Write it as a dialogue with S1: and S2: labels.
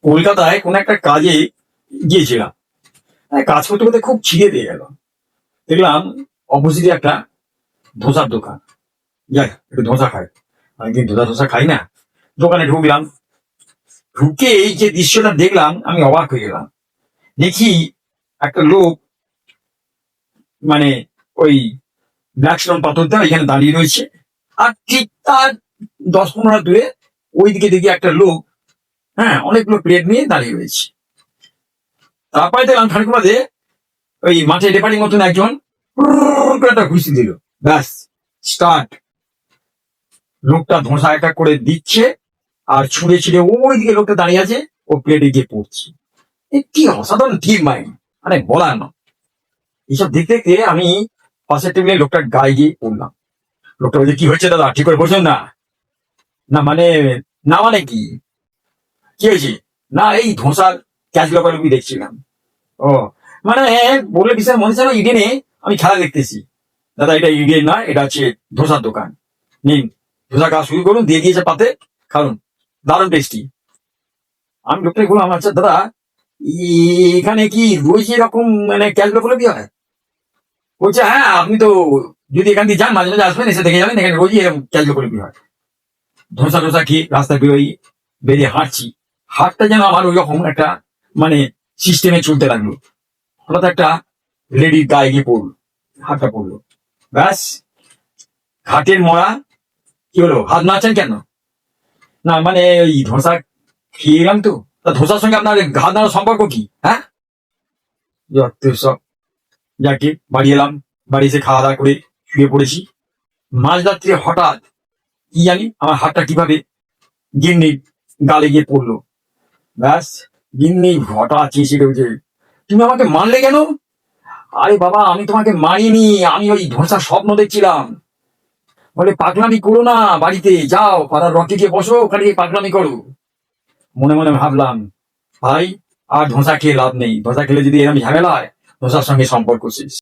S1: কলকাতায় কোন একটা কাজে গিয়েছিলাম। কাজ করতে করতে খুব খিদে পেয়ে গেল। দেখলাম অপোজিটে একটা ধোসার দোকান। যাই একটু ধোসা খাই, অনেকদিন ধোসা খাই না। দোকানে ঢুকলাম, ঢুকে এই যে দৃশ্যটা দেখলাম আমি অবাক হয়ে গেলাম। দেখি একটা লোক, মানে ওই ব্ল্যাক স্টোন পাথরটা এখানে দাঁড়িয়ে রয়েছে, আর ঠিক তার 10-15 দূরে ওইদিকে দেখি একটা লোক, হ্যাঁ, অনেকগুলো প্লেট নিয়ে দাঁড়িয়ে রয়েছে। তারপরে দেখলাম খানিক বাদে ওই মাঠে রেপারিং মতন একজন করে একটা ঘুষি দিল। ব্যাস, স্টার্ট। লোকটা ধোঁসা একটা করে দিচ্ছে, আর ছুঁড়ে ছিঁড়ে ওইদিকে লোকটা দাঁড়িয়ে আছে, ও প্লেটে গিয়ে পড়ছে। এ কি অসাধারণ টিম মাইন্ড, মানে বলার না। এইসব দেখতে দেখতে আমি পাশের টেবিলে লোকটার গায়ে গিয়ে পড়লাম। লোকটা বলছে, কি হচ্ছে দাদা, ঠিক করে বলছেন না? না মানে, না মানে কি, কি হয়েছে? না এই ধোঁসার ক্যাচ লোকালুকি দেখছিলাম। ও, মানে বললে বিশ্বাস মনে ছিল ইডেনে আমি খেলা দেখতেছি। দাদা এটা ইডেন না, এটা হচ্ছে ধোসার দোকান। নিন, ধোসা খাওয়া শুরু করুন, দিয়ে দিয়েছে পাতে, খাউন, দারুণ টেস্টি। আমি লোকটাকে বললাম, আচ্ছা দাদা, এখানে কি রোজ এরকম মানে ক্যাচ লোকালুকি হয়? বলছে, হ্যাঁ, আপনি তো যদি এখান দিয়ে যান মাঝে মাঝে আসবেন, এসে দেখে যাবেন এখানে রোজই এরকম ক্যাচ লোকালুকি হয়। ধোসা টোসা খেয়ে রাস্তায় বেরোই, বেরিয়ে হাঁটছি। হাটটা যেন আমার ওই রকম একটা মানে সিস্টেমে চলতে লাগলো। হঠাৎ একটা লেডির গায়ে গিয়ে পড়লো, হাতটা পড়লো। ব্যাস, ঘাটের মরা। কি হলো, হাত নাড়ছেন কেন? না মানে ওই ধোসা খেয়ে এলাম তো, তা ধোসার সঙ্গে আপনার হাত নাড়ার সম্পর্ক কি, হ্যাঁ? যত সব। যাকে বাড়ি এলাম, বাড়ি এসে খাওয়া দাওয়া করে শুয়ে পড়েছি। মাঝরাত্রে হঠাৎ কি জানি আমার হাতটা কিভাবে গিন্নির গালে গিয়ে পড়লো। ব্যাস, গিন্নি হঠাৎ চেঁচিয়ে উঠে, তুমি আমাকে মারলে কেন? আরে বাবা, আমি তোমাকে মারিনি, আমি ওই ধোসার স্বপ্ন দেখছিলাম। বলে, পাগলামি করো না, বাড়িতে যাও, পাড়ার রকে গিয়ে বসো, ওখানে গিয়ে পাগলামি করো। মনে মনে ভাবলাম, ভাই আর ধোসা খেয়ে লাভ নেই, ধোসা খেলে যদি এরকম ঝামেলা হয়, ধোসার সঙ্গে সম্পর্ক শেষ।